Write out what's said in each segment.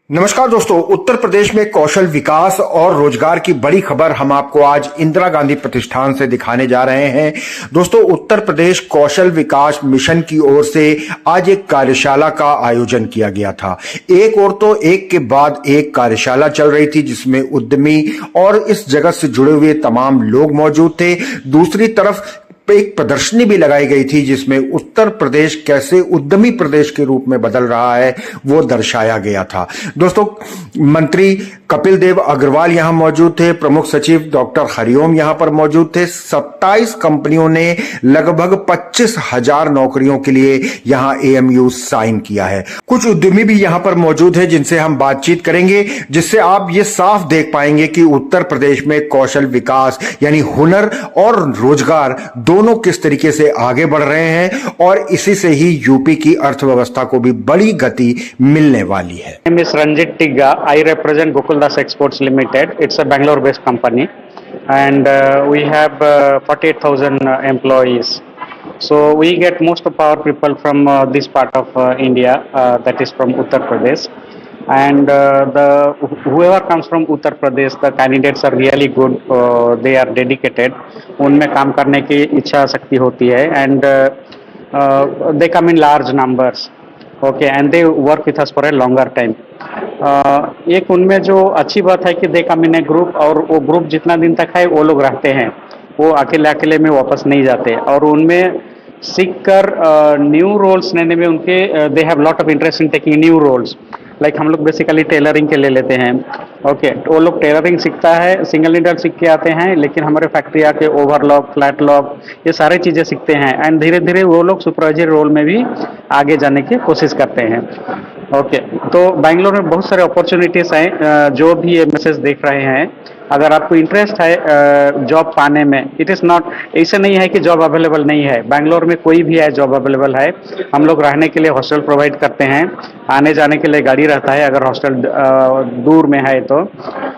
नमस्कार दोस्तों, उत्तर प्रदेश में कौशल विकास और रोजगार की बड़ी खबर हम आपको आज इंदिरा गांधी प्रतिष्ठान से दिखाने जा रहे हैं। दोस्तों, उत्तर प्रदेश कौशल विकास मिशन की ओर से आज एक कार्यशाला का आयोजन किया गया था। एक और तो एक के बाद एक कार्यशाला चल रही थी जिसमें उद्यमी और इस जगत से जुड़े हुए तमाम लोग मौजूद थे। दूसरी तरफ एक प्रदर्शनी भी लगाई गई थी जिसमें उत्तर प्रदेश कैसे उद्यमी प्रदेश के रूप में बदल रहा है वो दर्शाया गया था। दोस्तों, मंत्री कपिल देव अग्रवाल यहां मौजूद थे, प्रमुख सचिव डॉक्टर हरिओम यहां पर मौजूद थे। 27 कंपनियों ने लगभग 25,000 नौकरियों के लिए यहां एएमयू साइन किया है। कुछ उद्यमी भी यहां पर मौजूद है जिनसे हम बातचीत करेंगे, जिससे आप ये साफ देख पाएंगे कि उत्तर प्रदेश में कौशल विकास यानी हुनर और रोजगार दोनों किस तरीके से आगे बढ़ रहे हैं और इसी से ही यूपी की अर्थव्यवस्था को भी बड़ी गति मिलने वाली है। My name is Ranjit Tigga. I represent Gokuldas Exports Limited. It's a Bangalore-based company, and we have 48,000 employees. So we get most of our people from this part of India, that is from Uttar Pradesh. And whoever comes from Uttar Pradesh, the candidates are really good. They are dedicated. उनमें काम करने की इच्छा शक्ति होती है, and they come in large numbers. Okay, and they work with us for a longer time. एक उनमें जो अच्छी बात है कि दे कम इन ए ग्रुप, और वो ग्रुप जितना दिन तक है वो लोग रहते हैं, वो अकेले अकेले में वापस नहीं जाते, और उनमें सीख कर न्यू रोल्स लेने में उनके they have lot of interest in taking new roles. Like हम लोग बेसिकली टेलरिंग के ले लेते हैं। ओके, वो लोग टेलरिंग सीखता है, सिंगल नीडल सीख के आते हैं, लेकिन हमारे फैक्ट्री आके ओवरलॉक, फ्लैट लॉक, ये सारी चीज़ें सीखते हैं, एंड धीरे धीरे वो लोग सुपरवाइजर रोल में भी आगे जाने की कोशिश करते हैं। ओके, तो बैंगलोर में बहुत सारे अपॉर्चुनिटीज़ हैं। जो भी ये मैसेज देख रहे हैं, अगर आपको इंटरेस्ट है जॉब पाने में, इट इज़ नॉट, ऐसे नहीं है कि जॉब अवेलेबल नहीं है। बैंगलोर में कोई भी है, जॉब अवेलेबल है। हम लोग रहने के लिए हॉस्टल प्रोवाइड करते हैं, आने जाने के लिए गाड़ी रहता है अगर हॉस्टल दूर में है तो।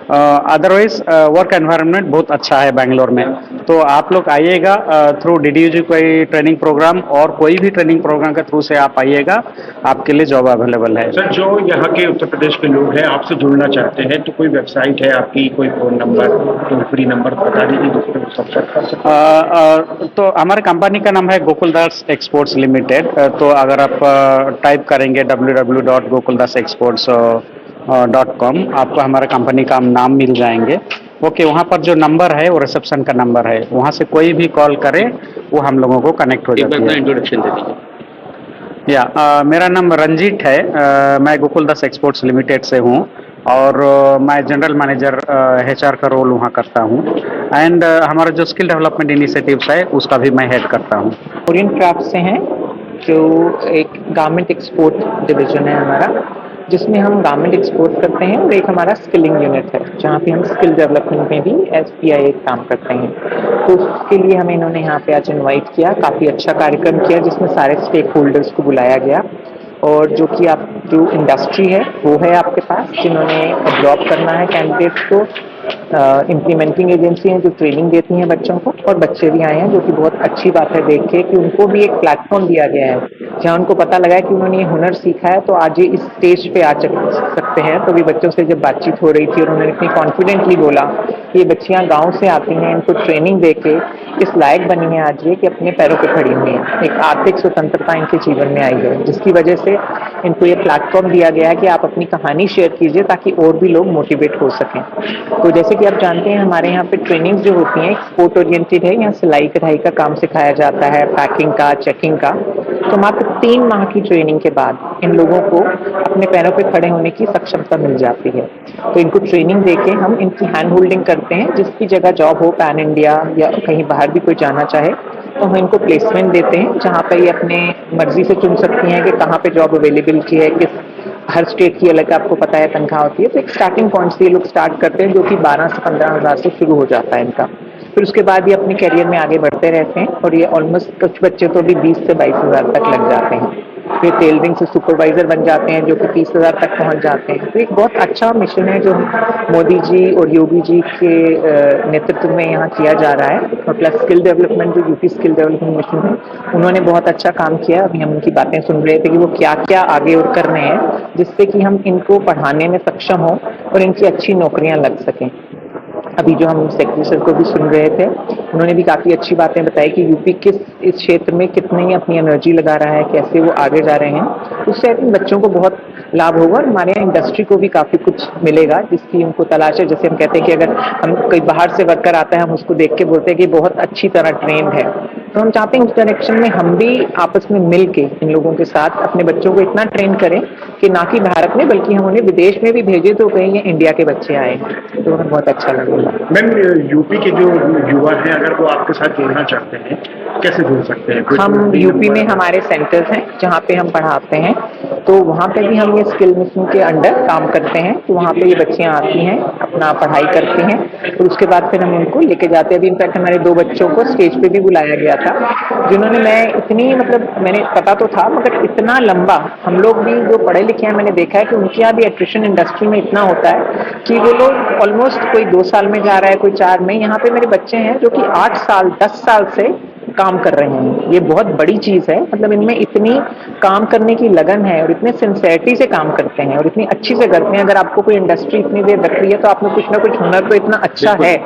अदरवाइज वर्क एनवायरनमेंट बहुत अच्छा है बैंगलोर में। तो आप लोग आइएगा थ्रू डीडीयूजी कोई ट्रेनिंग प्रोग्राम और कोई भी ट्रेनिंग प्रोग्राम के थ्रू से आप आइएगा, आपके लिए जॉब अवेलेबल है। सर, जो यहाँ के उत्तर प्रदेश के लोग हैं आपसे जुड़ना चाहते हैं, तो कोई वेबसाइट है आपकी, कोई phone number, toll free number बता दीजिए जिसपे वो संपर्क कर सकते। तो हमारे कंपनी का नाम है गोकुलदास एक्सपोर्ट्स लिमिटेड। तो अगर आप टाइप करेंगे www.gokuldas.exports.com, आपको हमारे कंपनी का नाम मिल जाएंगे। ओके, वहाँ पर जो नंबर है वो रिसेप्शन का नंबर है, वहाँ से कोई भी कॉल करे वो हम लोगों को कनेक्ट हो जाती है। इंट्रोडक्शन दे दीजिए। मेरा नाम रंजीत है। मैं गोकुलदास एक्सपोर्ट्स लिमिटेड से हूँ, और मैं जनरल मैनेजर HR का रोल वहाँ करता हूँ, एंड हमारा जो स्किल डेवलपमेंट इनिशिएटिव्स है उसका भी मैं हेड करता हूँ। ओरिएंट क्राफ्ट से हैं, जो एक गारमेंट एक्सपोर्ट डिवीजन है हमारा, जिसमें हम गारमेंट एक्सपोर्ट करते हैं, और एक हमारा स्किलिंग यूनिट है जहाँ पे हम स्किल डेवलपमेंट में भी SPI काम करते हैं। तो उसके लिए हमें इन्होंने यहाँ पे आज इनवाइट किया, काफ़ी अच्छा कार्यक्रम किया जिसमें सारे स्टेक होल्डर्स को बुलाया गया, और जो कि आप जो इंडस्ट्री है वो है आपके पास, जिन्होंने जॉब करना है कैंडिडेट्स को, इम्प्लीमेंटिंग एजेंसी हैं जो ट्रेनिंग देती हैं बच्चों को, और बच्चे भी आए हैं, जो कि बहुत अच्छी बात है देख के कि उनको भी एक प्लेटफॉर्म दिया गया है जहाँ उनको पता लगा है कि उन्होंने ये हुनर सीखा है तो आज ये इस स्टेज पे आ सकते हैं। तो भी बच्चों से जब बातचीत हो रही थी और उन्होंने इतनी कॉन्फिडेंटली बोला कि ये बच्चियाँ गाँव से आती हैं, इनको ट्रेनिंग दे के इस लायक बनी है आज ये कि अपने पैरों पर खड़ी हुई हैं, एक आर्थिक स्वतंत्रता इनके जीवन में आई है, जिसकी वजह से इनको ये प्लेटफॉर्म दिया गया है कि आप अपनी कहानी शेयर कीजिए ताकि और भी लोग मोटिवेट हो सकें। तो जैसे कि आप जानते हैं, हमारे यहाँ पे ट्रेनिंग जो होती हैं एक्सपोर्ट ओरिएंटेड है। यहाँ सिलाई कढ़ाई का काम सिखाया जाता है, पैकिंग का, चेकिंग का। तो मात्र 3 माह की ट्रेनिंग के बाद इन लोगों को अपने पैरों पे खड़े होने की सक्षमता मिल जाती है। तो इनको ट्रेनिंग देके हम इनकी हैंड होल्डिंग करते हैं, जिसकी जगह जॉब हो, पैन इंडिया या कहीं बाहर भी कोई जाना चाहे तो हम इनको प्लेसमेंट देते हैं, जहाँ पर ये अपने मर्जी से चुन सकती हैं कि कहाँ पे जॉब अवेलेबिलिटी है, किस, हर स्टेट की अलग आपको पता है तनख्वाह होती है। तो एक स्टार्टिंग पॉइंट से ये लोग स्टार्ट करते हैं, जो कि 12 से 15 हज़ार से शुरू हो जाता है इनका। फिर उसके बाद ये अपने करियर में आगे बढ़ते रहते हैं, और ये ऑलमोस्ट कुछ बच्चे तो अभी 20 से 22 हज़ार तक लग जाते हैं। फिर टेलरिंग से सुपरवाइजर बन जाते हैं जो कि 30,000 तक पहुंच जाते हैं। तो एक बहुत अच्छा मिशन है जो मोदी जी और योगी जी के नेतृत्व में यहाँ किया जा रहा है। और प्लस स्किल डेवलपमेंट, जो यूपी स्किल डेवलपमेंट मिशन है, उन्होंने बहुत अच्छा काम किया। अभी हम उनकी बातें सुन रहे थे कि वो क्या क्या आगे और कर रहे हैं जिससे कि हम इनको पढ़ाने में सक्षम हो और इनकी अच्छी नौकरियां लग सकें। अभी जो हम सेक्रेटरी सर को भी सुन रहे थे, उन्होंने भी काफ़ी अच्छी बातें बताई कि यूपी किस इस क्षेत्र में कितनी अपनी एनर्जी लगा रहा है, कैसे वो आगे जा रहे हैं। उससे आई थिंक बच्चों को बहुत लाभ होगा और हमारे यहाँ इंडस्ट्री को भी काफ़ी कुछ मिलेगा जिसकी उनको तलाश है। जैसे हम कहते हैं कि अगर हम कोई बाहर से वर्कर आता है, हम उसको देख के बोलते हैं कि बहुत अच्छी तरह ट्रेंड है, तो हम चाहते हैं उस डायरेक्शन में हम भी आपस में मिल के इन लोगों के साथ अपने बच्चों को इतना ट्रेन करें कि ना कि भारत में बल्कि हम उन्हें विदेश में भी भेजें तो कहीं ये इंडिया के बच्चे आए, तो हमें बहुत अच्छा लगेगा। मैम, यूपी के जो युवा हैं अगर वो आपके साथ जुड़ना चाहते हैं कैसे जुड़ सकते हैं? कोई हम टोल-फ्री यूपी नंबर? में हमारे सेंटर्स हैं जहाँ पे हम पढ़ाते हैं, तो वहाँ पे भी हम ये स्किल मिशन के अंडर काम करते हैं। तो वहाँ पे ये बच्चियाँ आती हैं, अपना पढ़ाई करती हैं और उसके बाद फिर हम उनको लेके जाते हैं। अभी इनफैक्ट हमारे 2 बच्चों को स्टेज पे भी बुलाया गया था जिन्होंने, मैं इतनी मतलब मैंने पता तो था मगर इतना लंबा, हम लोग भी जो पढ़े लिखे हैं मैंने देखा है कि उनके यहाँ भी एट्रिशन इंडस्ट्री में इतना होता है कि वो लोग ऑलमोस्ट कोई 2 साल में जा रहा है, कोई 4 में। यहाँ पे मेरे बच्चे हैं जो कि 8 साल 10 साल से काम कर रहे हैं। ये बहुत बड़ी चीज है, मतलब इनमें इतनी काम करने की लगन है और इतने सिंसेरिटी से काम करते हैं और इतनी अच्छी से करते हैं। अगर आपको कोई इंडस्ट्री इतनी देर रख रही है तो आप में कुछ ना कुछ हुनर तो इतना अच्छा है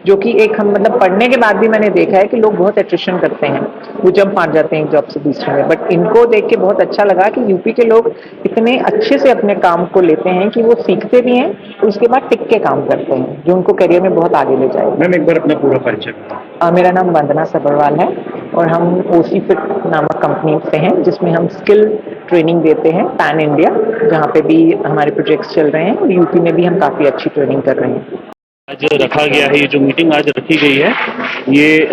जो कि एक हम मतलब पढ़ने के बाद भी मैंने देखा है कि लोग बहुत एट्रिशन करते हैं, वो जंप मार जाते हैं एक जॉब से दूसरे में। बट इनको देख के बहुत अच्छा लगा कि यूपी के लोग इतने अच्छे से अपने काम को लेते हैं कि वो सीखते भी हैं और उसके बाद टिक के काम करते हैं जो उनको करियर में बहुत आगे ले जाएगा। मैम, एक बार अपना पूरा परिचय बताएं। मेरा नाम वंदना सबरवाल है और हम ओसी फिट नामक कंपनी से हैं जिसमें हम स्किल ट्रेनिंग देते हैं पैन इंडिया, जहाँ पे भी हमारे प्रोजेक्ट्स चल रहे हैं और यूपी में भी हम काफ़ी अच्छी ट्रेनिंग कर रहे हैं। आज रखा गया है, ये जो मीटिंग आज रखी गई है ये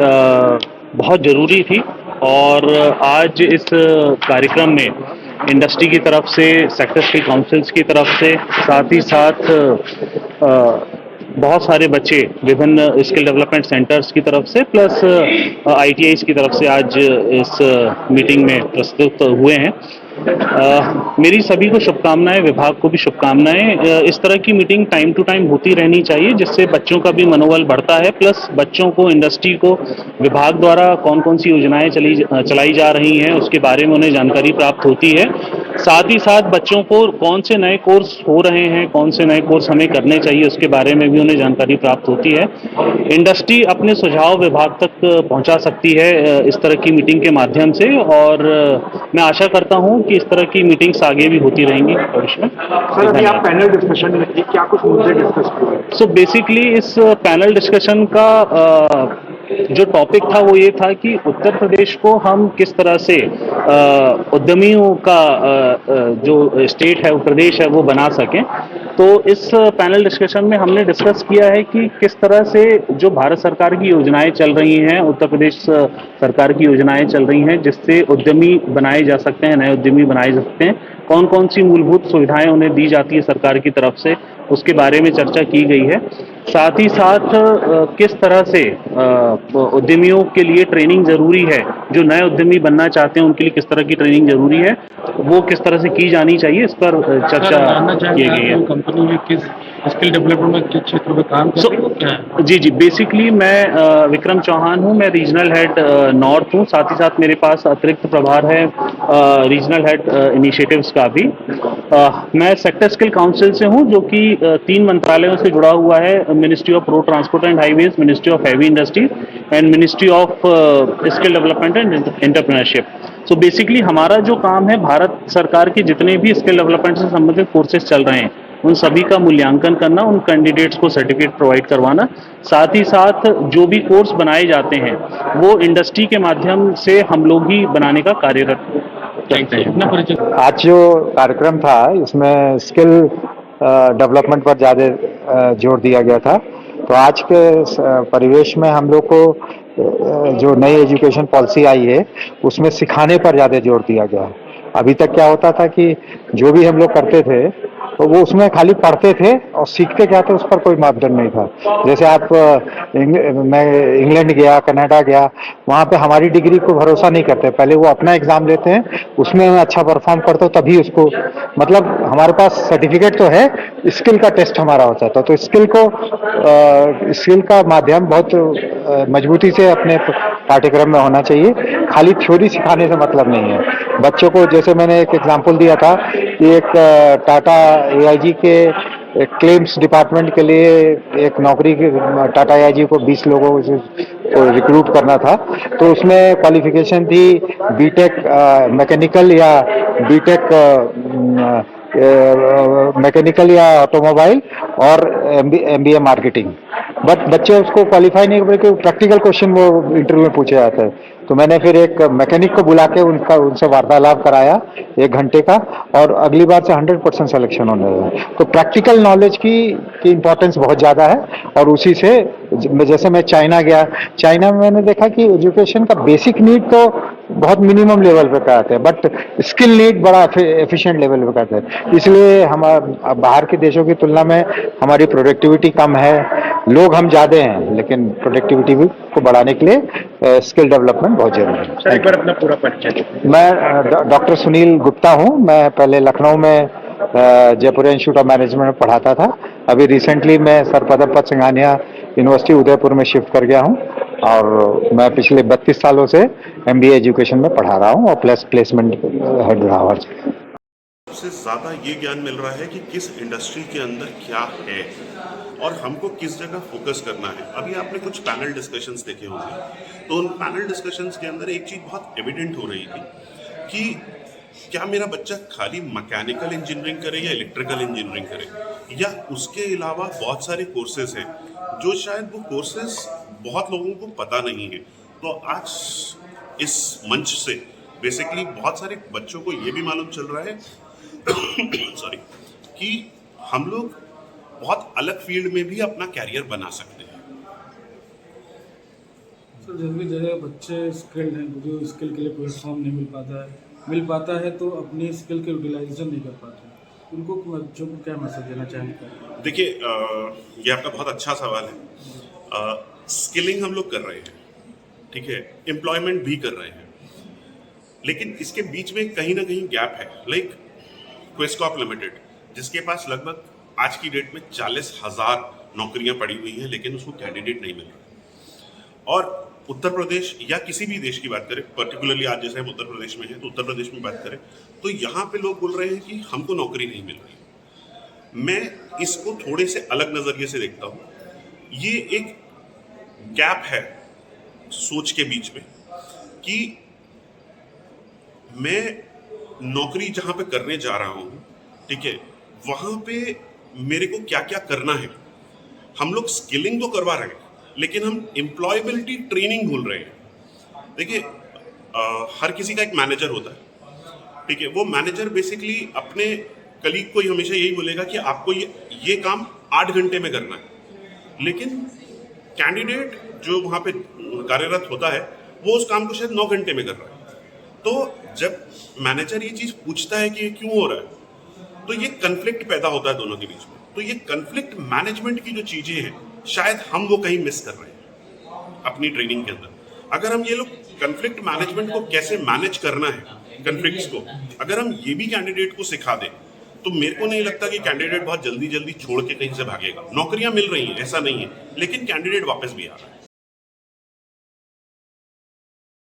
बहुत ज़रूरी थी और आज इस कार्यक्रम में इंडस्ट्री की तरफ से, सेक्टर्स की काउंसिल्स की तरफ से, साथ ही साथ बहुत सारे बच्चे विभिन्न स्किल डेवलपमेंट सेंटर्स की तरफ से प्लस ITIs की तरफ से आज इस मीटिंग में प्रस्तुत हुए हैं। मेरी सभी को शुभकामनाएं, विभाग को भी शुभकामनाएं। इस तरह की मीटिंग टाइम टू टाइम होती रहनी चाहिए जिससे बच्चों का भी मनोबल बढ़ता है, प्लस बच्चों को, इंडस्ट्री को विभाग द्वारा कौन कौन सी योजनाएं चलाई जा रही हैं उसके बारे में उन्हें जानकारी प्राप्त होती है। साथ ही साथ बच्चों को कौन से नए कोर्स हो रहे हैं, कौन से नए कोर्स हमें करने चाहिए उसके बारे में भी उन्हें जानकारी प्राप्त होती है। इंडस्ट्री अपने सुझाव विभाग तक पहुंचा सकती है इस तरह की मीटिंग के माध्यम से और मैं आशा करता हूं कि इस तरह की मीटिंग्स आगे भी होती रहेंगी भविष्य में। सर, अभी आप पैनल डिस्कशन में थे, क्या कुछ मुद्दे डिस्कस हुए? सो बेसिकली इस पैनल डिस्कशन का जो टॉपिक था वो ये था कि उत्तर प्रदेश को हम किस तरह से उद्यमियों का जो स्टेट है, वो प्रदेश है, वो बना सकें। तो इस पैनल डिस्कशन में हमने डिस्कस किया है कि किस तरह से जो भारत सरकार की योजनाएं चल रही हैं, उत्तर प्रदेश सरकार की योजनाएं चल रही हैं जिससे उद्यमी बनाए जा सकते हैं, नए उद्यमी बनाए जा सकते हैं, कौन कौन सी मूलभूत सुविधाएं उन्हें दी जाती है सरकार की तरफ से, उसके बारे में चर्चा की गई है। साथ ही साथ किस तरह से उद्यमियों के लिए ट्रेनिंग जरूरी है, जो नए उद्यमी बनना चाहते हैं उनके लिए किस तरह की ट्रेनिंग जरूरी है, वो किस तरह से की जानी चाहिए, इस पर चर्चा की गई है। कंपनी में किस स्किल डेवलपमेंट के क्षेत्र में काम कर रही है, क्या है? जी, बेसिकली मैं विक्रम चौहान हूँ, मैं रीजनल हेड नॉर्थ हूँ। साथ ही साथ मेरे पास अतिरिक्त प्रभार है रीजनल हेड इनिशिएटिव्स का भी। मैं सेक्टर स्किल काउंसिल से हूँ जो कि 3 मंत्रालयों से जुड़ा हुआ है, ministry of road transport and highways, ministry of heavy industry and ministry of skill development and entrepreneurship. So basically हमारा जो काम है, भारत सरकार के जितने भी स्किल डेवलपमेंट से संबंधित कोर्सेज चल रहे हैं उन सभी का मूल्यांकन करना, उन कैंडिडेट्स को सर्टिफिकेट प्रोवाइड करवाना, साथ ही साथ जो भी कोर्स बनाए जाते हैं वो इंडस्ट्री के माध्यम से हम लोग ही बनाने का कार्यरत करते हैं। आज जो कार्यक्रम था इसमें स्किल डेवलपमेंट पर ज़्यादा जोर दिया गया था। तो आज के परिवेश में हम लोग को जो नई एजुकेशन पॉलिसी आई है उसमें सिखाने पर ज़्यादा जोर दिया गया है। अभी तक क्या होता था कि जो भी हम लोग करते थे तो वो उसमें खाली पढ़ते थे और सीखते क्या थे उस पर कोई मापदंड नहीं था। जैसे आप मैं इंग्लैंड गया, कनाडा गया, वहाँ पे हमारी डिग्री को भरोसा नहीं करते, पहले वो अपना एग्जाम लेते हैं, उसमें मैं अच्छा परफॉर्म करता हूँ तभी उसको, मतलब हमारे पास सर्टिफिकेट तो है, स्किल का टेस्ट हमारा होता है। तो स्किल का माध्यम बहुत मजबूती से अपने पाठ्यक्रम में होना चाहिए, खाली थ्योरी सिखाने से मतलब नहीं है। बच्चों को, जैसे मैंने एक एग्जांपल दिया था कि एक टाटा एआईजी के क्लेम्स डिपार्टमेंट के लिए एक नौकरी की, टाटा एआईजी को 20 लोगों को रिक्रूट करना था, तो उसमें क्वालिफिकेशन थी बीटेक मैकेनिकल या बीटेक मैकेनिकल या ऑटोमोबाइल और एमबीए मार्केटिंग। बट बच्चे उसको क्वालिफाई नहीं कर पाए, प्रैक्टिकल क्वेश्चन वो इंटरव्यू में पूछे जाते हैं। तो मैंने फिर एक मैकेनिक को बुला के उनसे वार्तालाप कराया 1 घंटे का, और अगली बार से 100% सिलेक्शन होने लगा। तो प्रैक्टिकल नॉलेज की इंपॉर्टेंस बहुत ज़्यादा है, और उसी से जैसे मैं चाइना गया, चाइना में मैंने देखा कि एजुकेशन का बेसिक नीड तो बहुत मिनिमम लेवल पे कराते हैं, बट स्किल नीड बड़ा एफिशिएंट लेवल पे कराते हैं। इसलिए हम बाहर के देशों की तुलना में हमारी प्रोडक्टिविटी कम है, लोग हम ज़्यादा हैं, लेकिन प्रोडक्टिविटी को बढ़ाने के लिए स्किल डेवलपमेंट बहुत जरूरी है। सर एक बार अपना पूरा परिचय दीजिए। मैं डॉक्टर सुनील गुप्ता हूँ। मैं पहले लखनऊ में जयपुर इंस्टीट्यूट ऑफ मैनेजमेंट में पढ़ाता था। अभी रिसेंटली मैं सर पदमपत सिंघानिया यूनिवर्सिटी उदयपुर में शिफ्ट कर गया हूँ, और मैं पिछले 32 सालों से एमबीए एजुकेशन में पढ़ा रहा हूँ और प्लस प्लेसमेंट हेड रहा हूँ। सबसे ज़्यादा ये ज्ञान मिल रहा है कि किस इंडस्ट्री के अंदर क्या है और हमको किस जगह फोकस करना है। अभी आपने कुछ पैनल डिस्कशंस देखे होंगे, तो उन पैनल डिस्कशंस के अंदर एक चीज़ बहुत एविडेंट हो रही थी कि क्या मेरा बच्चा खाली मैकेनिकल इंजीनियरिंग करे या इलेक्ट्रिकल इंजीनियरिंग करे, या उसके अलावा बहुत सारे कोर्सेज हैं जो शायद वो कोर्सेज बहुत लोगों को पता नहीं है। तो आज इस मंच से बेसिकली बहुत सारे बच्चों को ये भी मालूम चल रहा है सॉरी, कि हम लोग बहुत अलग फील्ड में भी अपना कैरियर बना सकते हैं। सर जरूरी जगह बच्चे स्किल्ड हैं, जो स्किल के लिए प्लेटफॉर्म नहीं मिल पाता है तो अपनी स्किल के यूटिलाइजेशन नहीं कर पाते, उनको बच्चों को क्या मैसेज देना चाहेंगे? देखिए, ये आपका बहुत अच्छा सवाल है। स्किलिंग हम लोग कर रहे हैं, ठीक है, एम्प्लॉयमेंट भी कर रहे हैं, लेकिन इसके बीच में कहीं ना कहीं गैप है। लाइक क्वेस्कॉप लिमिटेड, जिसके पास लगभग आज की डेट में 40,000 नौकरियां पड़ी हुई हैं, लेकिन उसको कैंडिडेट नहीं मिल रहा। और उत्तर प्रदेश या किसी भी देश की बात करें, पर्टिकुलरली आज जैसे हम उत्तर प्रदेश में हैं, तो उत्तर प्रदेश में बात करें तो यहाँ पे लोग बोल रहे हैं कि हमको नौकरी नहीं मिल रही। मैं इसको थोड़े से अलग नजरिए से देखता हूँ। ये एक गैप है सोच के बीच में कि मैं नौकरी जहां पे करने जा रहा हूं, ठीक है, वहां पे मेरे को क्या क्या करना है। हम लोग स्किलिंग तो करवा रहे हैं, लेकिन हम एम्प्लॉयबिलिटी ट्रेनिंग भूल रहे हैं। देखिए, हर किसी का एक मैनेजर होता है, ठीक है। वो मैनेजर बेसिकली अपने कलीग को ही हमेशा यही बोलेगा कि आपको ये काम 8 घंटे में करना है, लेकिन कैंडिडेट जो वहां पे कार्यरत होता है वो उस काम को शायद 9 घंटे में कर रहा है। तो जब मैनेजर ये चीज पूछता है कि ये क्यों हो रहा है, तो ये कन्फ्लिक्ट पैदा होता है दोनों के बीच में। तो ये कन्फ्लिक्ट मैनेजमेंट की जो चीजें हैं, शायद हम वो कहीं मिस कर रहे हैं अपनी ट्रेनिंग के अंदर। अगर हम ये लोग कन्फ्लिक्ट मैनेजमेंट को कैसे मैनेज करना है, कन्फ्लिक्ट्स को अगर हम ये भी कैंडिडेट को सिखा दें, तो मेरे को नहीं लगता कि कैंडिडेट बहुत जल्दी छोड़ के कहीं से भागेगा। नौकरियां मिल रही हैं, ऐसा नहीं है, लेकिन कैंडिडेट वापस भी आ रहा है।